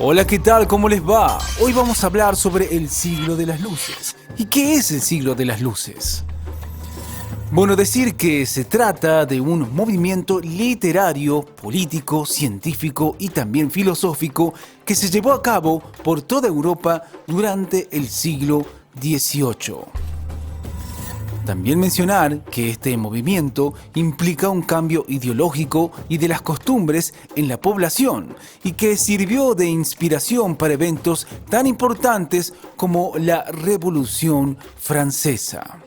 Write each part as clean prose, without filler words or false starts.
Hola, ¿qué tal? ¿Cómo les va? Hoy vamos a hablar sobre el siglo de las luces. ¿Y qué es el siglo de las luces? Bueno, decir que se trata de un movimiento literario, político, científico y también filosófico que se llevó a cabo por toda Europa durante el siglo XVIII. También mencionar que este movimiento implica un cambio ideológico y de las costumbres en la población y que sirvió de inspiración para eventos tan importantes como la Revolución Francesa.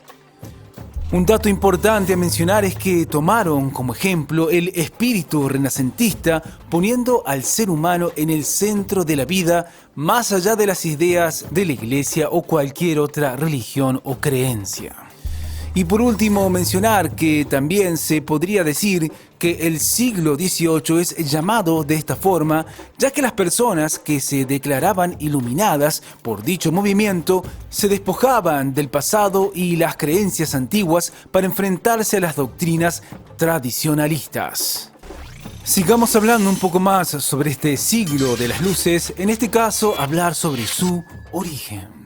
Un dato importante a mencionar es que tomaron como ejemplo el espíritu renacentista, poniendo al ser humano en el centro de la vida, más allá de las ideas de la Iglesia o cualquier otra religión o creencia. Y por último, mencionar que también se podría decir que el siglo XVIII es llamado de esta forma, ya que las personas que se declaraban iluminadas por dicho movimiento se despojaban del pasado y las creencias antiguas para enfrentarse a las doctrinas tradicionalistas. Sigamos hablando un poco más sobre este siglo de las luces, en este caso hablar sobre su origen.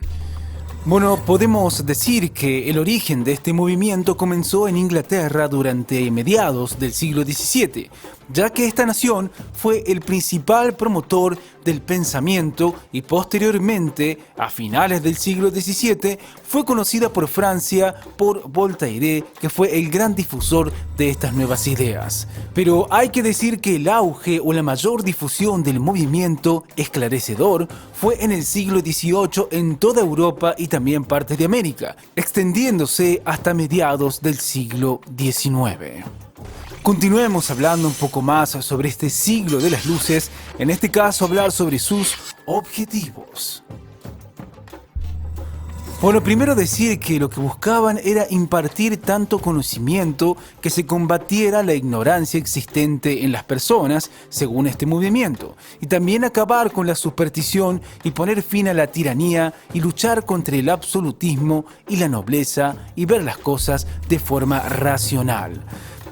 Bueno, podemos decir que el origen de este movimiento comenzó en Inglaterra durante mediados del siglo XVII, ya que esta nación fue el principal promotor del pensamiento y posteriormente, a finales del siglo XVII, fue conocida por Francia por Voltaire, que fue el gran difusor de estas nuevas ideas. Pero hay que decir que el auge o la mayor difusión del movimiento esclarecedor fue en el siglo XVIII en toda Europa y también parte de América, extendiéndose hasta mediados del siglo XIX. Continuemos hablando un poco más sobre este siglo de las luces, en este caso hablar sobre sus objetivos. Bueno, primero decir que lo que buscaban era impartir tanto conocimiento que se combatiera la ignorancia existente en las personas, según este movimiento, y también acabar con la superstición y poner fin a la tiranía y luchar contra el absolutismo y la nobleza y ver las cosas de forma racional.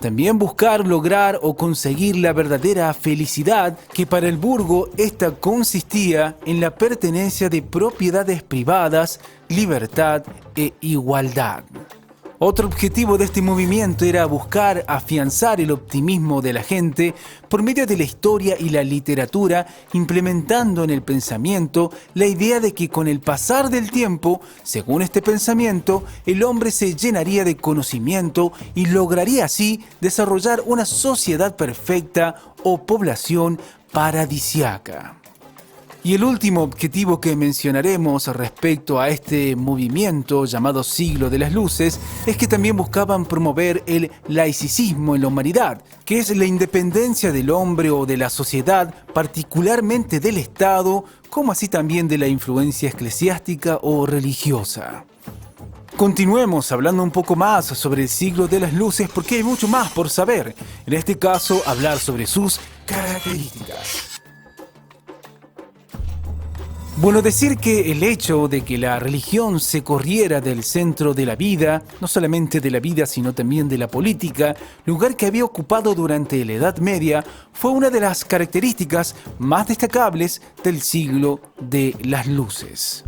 También buscar lograr o conseguir la verdadera felicidad, que para el burgo esta consistía en la pertenencia de propiedades privadas, libertad e igualdad. Otro objetivo de este movimiento era buscar afianzar el optimismo de la gente por medio de la historia y la literatura, implementando en el pensamiento la idea de que con el pasar del tiempo, según este pensamiento, el hombre se llenaría de conocimiento y lograría así desarrollar una sociedad perfecta o población paradisiaca. Y el último objetivo que mencionaremos respecto a este movimiento llamado Siglo de las Luces es que también buscaban promover el laicismo en la humanidad, que es la independencia del hombre o de la sociedad, particularmente del Estado, como así también de la influencia eclesiástica o religiosa. Continuemos hablando un poco más sobre el Siglo de las Luces porque hay mucho más por saber. En este caso, hablar sobre sus características. Bueno, decir que el hecho de que la religión se corriera del centro de la vida, no solamente de la vida sino también de la política, lugar que había ocupado durante la Edad Media, fue una de las características más destacables del siglo de las luces.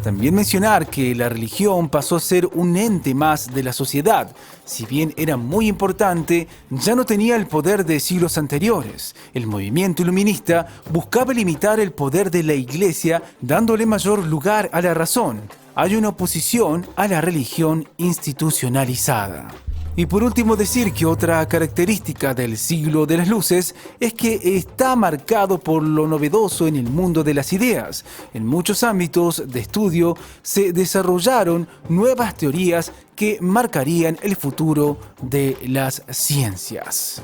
También mencionar que la religión pasó a ser un ente más de la sociedad. Si bien era muy importante, ya no tenía el poder de siglos anteriores. El movimiento iluminista buscaba limitar el poder de la Iglesia, dándole mayor lugar a la razón. Hay una oposición a la religión institucionalizada. Y por último decir que otra característica del siglo de las luces es que está marcado por lo novedoso en el mundo de las ideas. En muchos ámbitos de estudio se desarrollaron nuevas teorías que marcarían el futuro de las ciencias.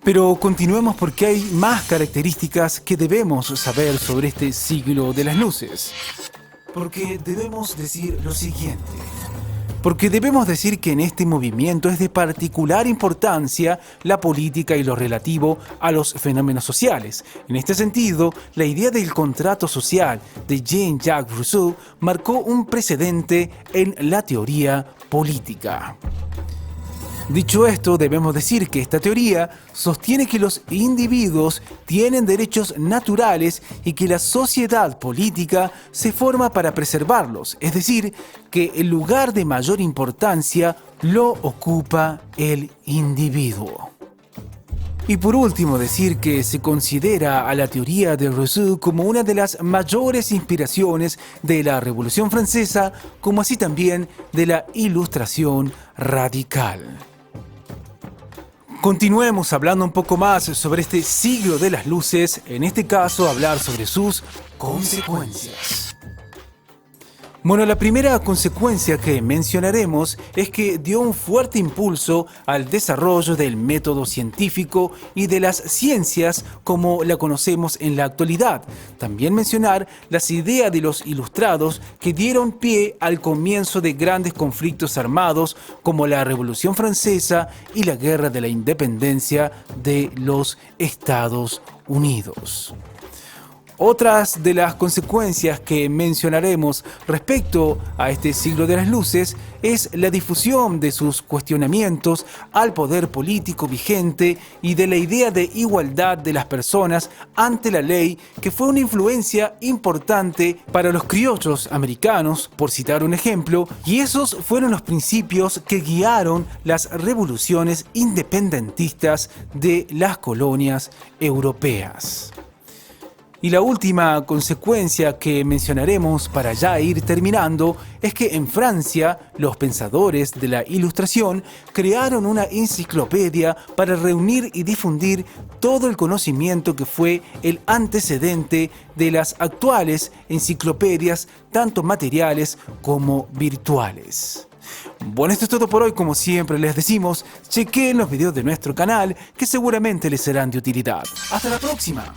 Pero continuemos porque hay más características que debemos saber sobre este siglo de las luces. Porque debemos decir lo siguiente. Porque debemos decir que en este movimiento es de particular importancia la política y lo relativo a los fenómenos sociales. En este sentido, la idea del contrato social de Jean-Jacques Rousseau marcó un precedente en la teoría política. Dicho esto, debemos decir que esta teoría sostiene que los individuos tienen derechos naturales y que la sociedad política se forma para preservarlos, es decir, que el lugar de mayor importancia lo ocupa el individuo. Y por último, decir que se considera a la teoría de Rousseau como una de las mayores inspiraciones de la Revolución Francesa, como así también de la Ilustración radical. Continuemos hablando un poco más sobre este siglo de las luces, en este caso hablar sobre sus consecuencias. Bueno, la primera consecuencia que mencionaremos es que dio un fuerte impulso al desarrollo del método científico y de las ciencias como la conocemos en la actualidad. También mencionar las ideas de los ilustrados que dieron pie al comienzo de grandes conflictos armados como la Revolución Francesa y la Guerra de la Independencia de los Estados Unidos. Otras de las consecuencias que mencionaremos respecto a este siglo de las luces es la difusión de sus cuestionamientos al poder político vigente y de la idea de igualdad de las personas ante la ley, que fue una influencia importante para los criollos americanos, por citar un ejemplo, y esos fueron los principios que guiaron las revoluciones independentistas de las colonias europeas. Y la última consecuencia que mencionaremos para ya ir terminando es que en Francia los pensadores de la Ilustración crearon una enciclopedia para reunir y difundir todo el conocimiento que fue el antecedente de las actuales enciclopedias, tanto materiales como virtuales. Bueno, esto es todo por hoy. Como siempre les decimos, chequen los videos de nuestro canal que seguramente les serán de utilidad. ¡Hasta la próxima!